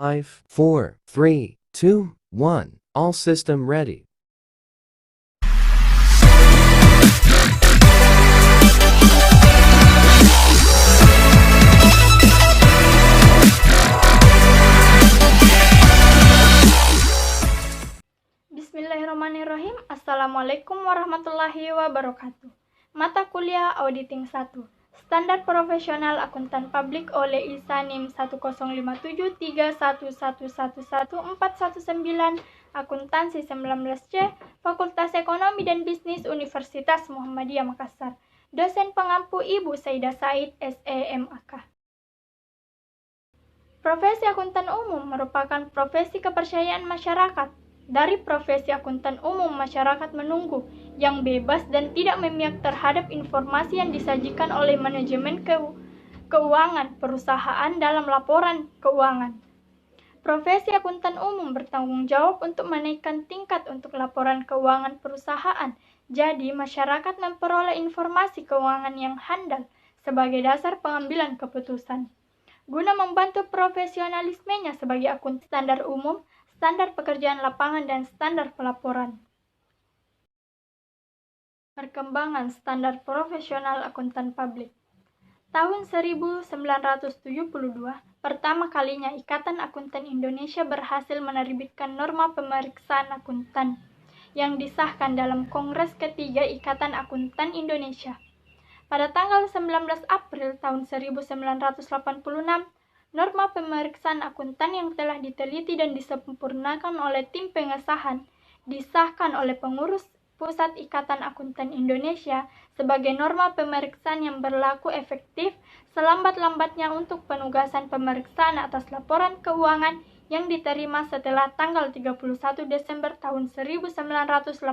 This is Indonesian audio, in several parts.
5, 4, 3, 2, 1. All system ready. Bismillahirrahmanirrahim. Assalamualaikum warahmatullahi wabarakatuh. Mata kuliah Auditing 1. Standar Profesional Akuntan Publik oleh ISA NIM 1057311111419 Akuntansi 19C Fakultas Ekonomi dan Bisnis Universitas Muhammadiyah Makassar. Dosen pengampu Ibu Saidah Said, SEMAK. Profesi akuntan umum merupakan profesi kepercayaan masyarakat. Dari profesi akuntan umum, masyarakat menunggu yang bebas dan tidak memihak terhadap informasi yang disajikan oleh manajemen keuangan perusahaan dalam laporan keuangan. Profesi akuntan umum bertanggung jawab untuk menaikkan tingkat untuk laporan keuangan perusahaan. Jadi, masyarakat memperoleh informasi keuangan yang handal sebagai dasar pengambilan keputusan. Guna membantu profesionalismenya sebagai akuntan standar umum, standar pekerjaan lapangan, dan standar pelaporan. Perkembangan standar profesional akuntan publik. Tahun 1972, pertama kalinya Ikatan Akuntan Indonesia berhasil menerbitkan norma pemeriksaan akuntan yang disahkan dalam Kongres ketiga Ikatan Akuntan Indonesia. Pada tanggal 19 April tahun 1986, norma pemeriksaan akuntan yang telah diteliti dan disempurnakan oleh tim pengesahan disahkan oleh pengurus Pusat Ikatan Akuntan Indonesia sebagai norma pemeriksaan yang berlaku efektif selambat-lambatnya untuk penugasan pemeriksaan atas laporan keuangan yang diterima setelah tanggal 31 Desember tahun 1986.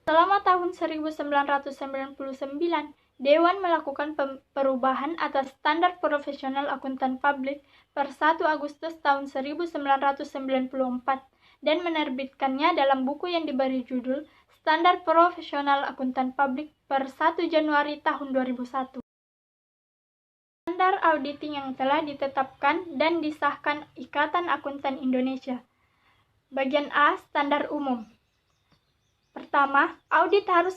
Selama tahun 1999, Dewan melakukan perubahan atas standar profesional akuntan publik per 1 Agustus tahun 1994 dan menerbitkannya dalam buku yang diberi judul Standar Profesional Akuntan Publik per 1 Januari tahun 2001. Standar auditing yang telah ditetapkan dan disahkan Ikatan Akuntan Indonesia. Bagian A, standar umum. Pertama, audit harus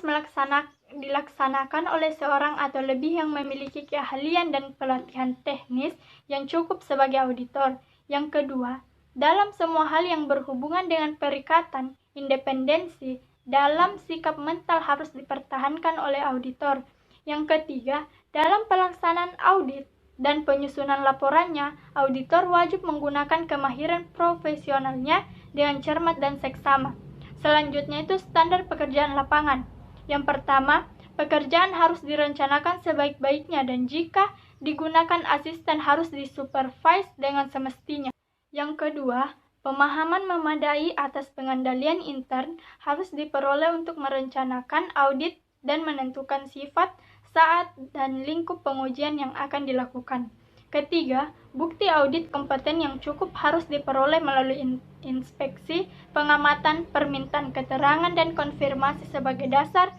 dilaksanakan oleh seorang atau lebih yang memiliki keahlian dan pelatihan teknis yang cukup sebagai auditor. Yang kedua, dalam semua hal yang berhubungan dengan perikatan, independensi dalam sikap mental harus dipertahankan oleh auditor. Yang ketiga, dalam pelaksanaan audit dan penyusunan laporannya, auditor wajib menggunakan kemahiran profesionalnya dengan cermat dan seksama. Selanjutnya itu standar pekerjaan lapangan. Yang pertama, pekerjaan harus direncanakan sebaik-baiknya dan jika digunakan asisten harus disupervise dengan semestinya. Yang kedua, pemahaman memadai atas pengendalian intern harus diperoleh untuk merencanakan audit dan menentukan sifat, saat, dan lingkup pengujian yang akan dilakukan. Ketiga, bukti audit kompeten yang cukup harus diperoleh melalui inspeksi, pengamatan, permintaan keterangan, dan konfirmasi sebagai dasar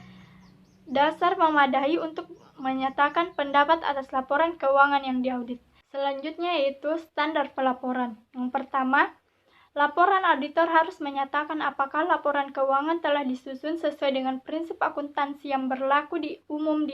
memadai untuk menyatakan pendapat atas laporan keuangan yang diaudit. Selanjutnya yaitu standar pelaporan. Yang pertama, laporan auditor harus menyatakan apakah laporan keuangan telah disusun sesuai dengan prinsip akuntansi yang berlaku di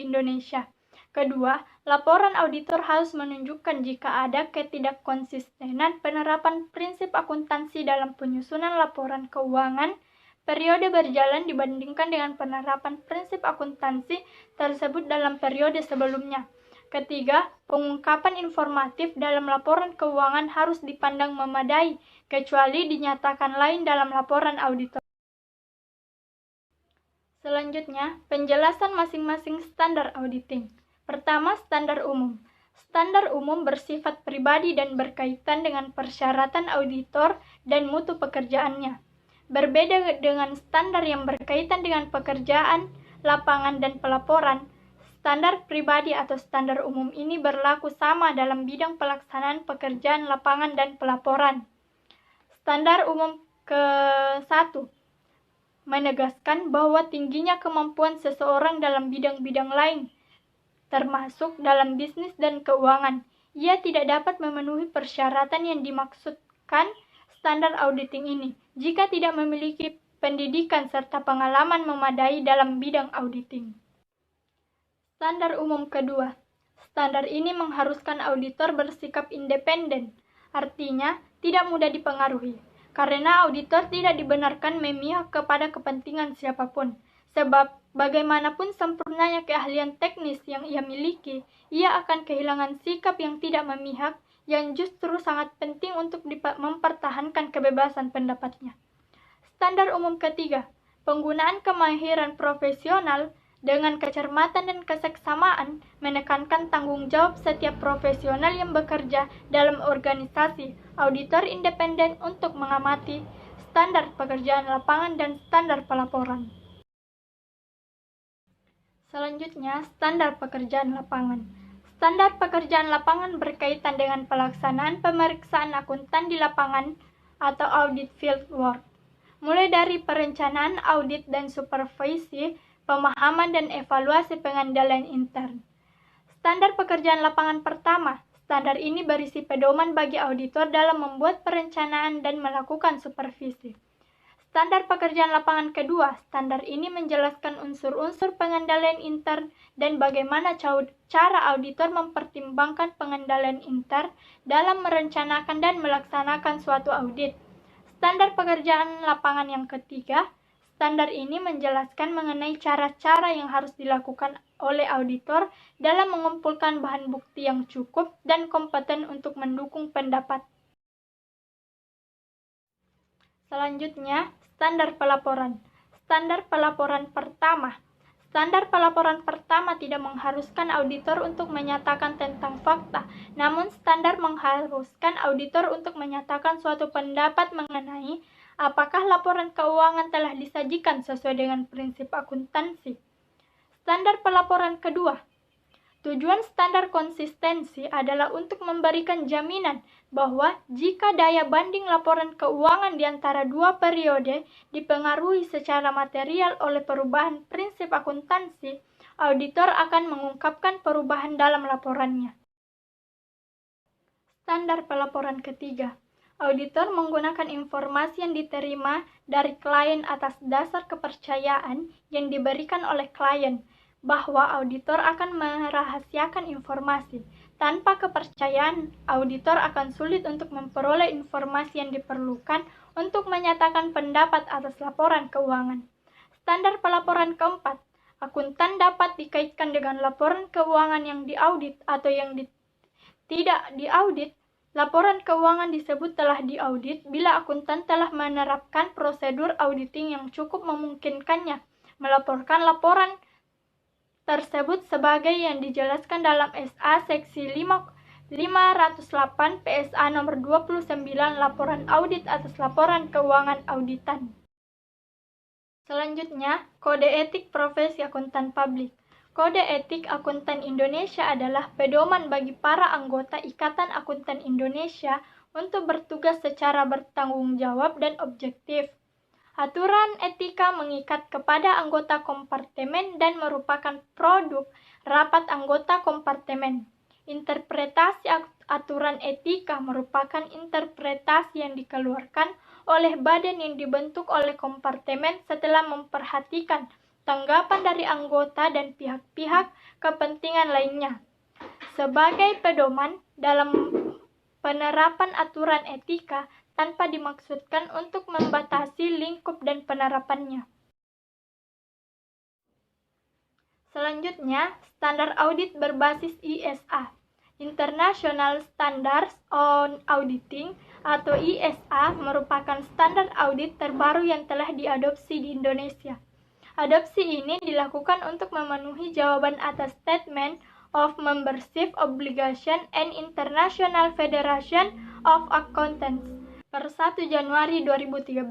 Indonesia. Kedua, laporan auditor harus menunjukkan jika ada ketidakkonsistenan penerapan prinsip akuntansi dalam penyusunan laporan keuangan periode berjalan dibandingkan dengan penerapan prinsip akuntansi tersebut dalam periode sebelumnya. Ketiga, pengungkapan informatif dalam laporan keuangan harus dipandang memadai, kecuali dinyatakan lain dalam laporan auditor. Selanjutnya, penjelasan masing-masing standar auditing. Pertama, standar umum. Standar umum bersifat pribadi dan berkaitan dengan persyaratan auditor dan mutu pekerjaannya. Berbeda dengan standar yang berkaitan dengan pekerjaan, lapangan, dan pelaporan, standar pribadi atau standar umum ini berlaku sama dalam bidang pelaksanaan pekerjaan lapangan dan pelaporan. Standar umum ke-1 menegaskan bahwa tingginya kemampuan seseorang dalam bidang-bidang lain, termasuk dalam bisnis dan keuangan. Ia tidak dapat memenuhi persyaratan yang dimaksud menerapkan standar auditing ini jika tidak memiliki pendidikan serta pengalaman memadai dalam bidang auditing. Standar umum kedua. Standar ini mengharuskan auditor bersikap independen, artinya tidak mudah dipengaruhi, karena auditor tidak dibenarkan memihak kepada kepentingan siapapun, sebab bagaimanapun sempurnanya keahlian teknis yang ia miliki, ia akan kehilangan sikap yang tidak memihak yang justru sangat penting untuk mempertahankan kebebasan pendapatnya. Standar umum ketiga, penggunaan kemahiran profesional dengan kecermatan dan keseksamaan menekankan tanggung jawab setiap profesional yang bekerja dalam organisasi auditor independen untuk mengamati standar pekerjaan lapangan dan standar pelaporan. Selanjutnya, standar pekerjaan lapangan. Standar pekerjaan lapangan berkaitan dengan pelaksanaan pemeriksaan akuntan di lapangan atau audit field work, mulai dari perencanaan audit dan supervisi, pemahaman dan evaluasi pengendalian intern. Standar pekerjaan lapangan pertama, standar ini berisi pedoman bagi auditor dalam membuat perencanaan dan melakukan supervisi. Standar pekerjaan lapangan kedua, standar ini menjelaskan unsur-unsur pengendalian intern dan bagaimana cara auditor mempertimbangkan pengendalian intern dalam merencanakan dan melaksanakan suatu audit. Standar pekerjaan lapangan yang ketiga, standar ini menjelaskan mengenai cara-cara yang harus dilakukan oleh auditor dalam mengumpulkan bahan bukti yang cukup dan kompeten untuk mendukung pendapat. Selanjutnya, standar pelaporan. Standar pelaporan pertama. Standar pelaporan pertama tidak mengharuskan auditor untuk menyatakan tentang fakta, namun standar mengharuskan auditor untuk menyatakan suatu pendapat mengenai apakah laporan keuangan telah disajikan sesuai dengan prinsip akuntansi. Standar pelaporan kedua. Tujuan standar konsistensi adalah untuk memberikan jaminan bahwa jika daya banding laporan keuangan di antara dua periode dipengaruhi secara material oleh perubahan prinsip akuntansi, auditor akan mengungkapkan perubahan dalam laporannya. Standar pelaporan ketiga. Auditor menggunakan informasi yang diterima dari klien atas dasar kepercayaan yang diberikan oleh klien, bahwa auditor akan merahasiakan informasi. Tanpa kepercayaan, auditor akan sulit untuk memperoleh informasi yang diperlukan untuk menyatakan pendapat atas laporan keuangan. Standar pelaporan keempat, akuntan dapat dikaitkan dengan laporan keuangan yang diaudit atau yang tidak diaudit. Laporan keuangan disebut telah diaudit bila akuntan telah menerapkan prosedur auditing yang cukup memungkinkannya melaporkan laporan tersebut sebagai yang dijelaskan dalam SA Seksi 508 PSA nomor 29 laporan audit atas laporan keuangan auditan. Selanjutnya, Kode Etik Profesi Akuntan Publik. Kode Etik Akuntan Indonesia adalah pedoman bagi para anggota Ikatan Akuntan Indonesia untuk bertugas secara bertanggung jawab dan objektif. Aturan etika mengikat kepada anggota kompartemen dan merupakan produk rapat anggota kompartemen. Interpretasi aturan etika merupakan interpretasi yang dikeluarkan oleh badan yang dibentuk oleh kompartemen setelah memperhatikan tanggapan dari anggota dan pihak-pihak kepentingan lainnya. Sebagai pedoman dalam penerapan aturan etika, tanpa dimaksudkan untuk membatasi lingkup dan penerapannya. Selanjutnya, standar audit berbasis ISA, International Standards on Auditing atau ISA merupakan standar audit terbaru yang telah diadopsi di Indonesia. Adopsi ini dilakukan untuk memenuhi jawaban atas Statement of Membership Obligation and International Federation of Accountants. Per 1 Januari 2013,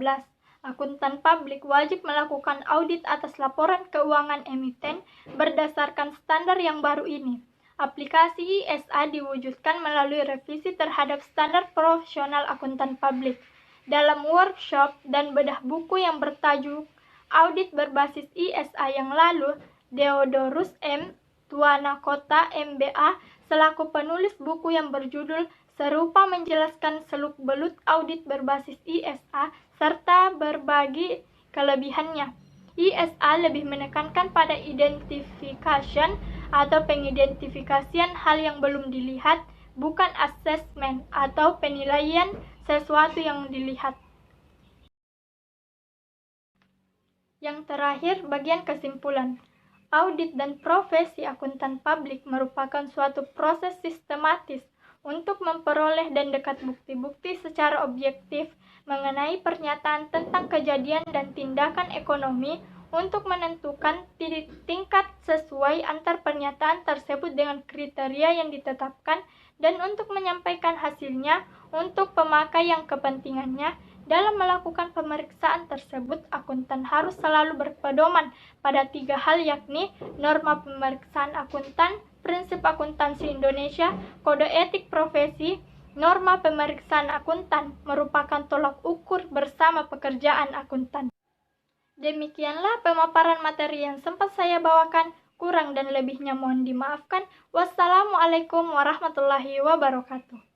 akuntan publik wajib melakukan audit atas laporan keuangan emiten berdasarkan standar yang baru ini. Aplikasi ISA diwujudkan melalui revisi terhadap standar profesional akuntan publik. Dalam workshop dan bedah buku yang bertajuk Audit berbasis ISA yang lalu, Deodorus M. Tuanakota MBA selaku penulis buku yang berjudul serupa menjelaskan seluk-beluk audit berbasis ISA serta berbagi kelebihannya. ISA lebih menekankan pada identification atau pengidentifikasian hal yang belum dilihat, bukan assessment atau penilaian sesuatu yang dilihat. Yang terakhir, bagian kesimpulan. Audit dan profesi akuntan publik merupakan suatu proses sistematis untuk memperoleh dan dekat bukti-bukti secara objektif mengenai pernyataan tentang kejadian dan tindakan ekonomi untuk menentukan tingkat sesuai antar pernyataan tersebut dengan kriteria yang ditetapkan dan untuk menyampaikan hasilnya untuk pemakai yang kepentingannya. Dalam melakukan pemeriksaan tersebut, akuntan harus selalu berpedoman pada 3 hal, yakni norma pemeriksaan akuntan, prinsip akuntansi Indonesia, kode etik profesi. Norma pemeriksaan akuntan merupakan tolak ukur bersama pekerjaan akuntan. Demikianlah pemaparan materi yang sempat saya bawakan. Kurang dan lebihnya mohon dimaafkan. Wassalamualaikum warahmatullahi wabarakatuh.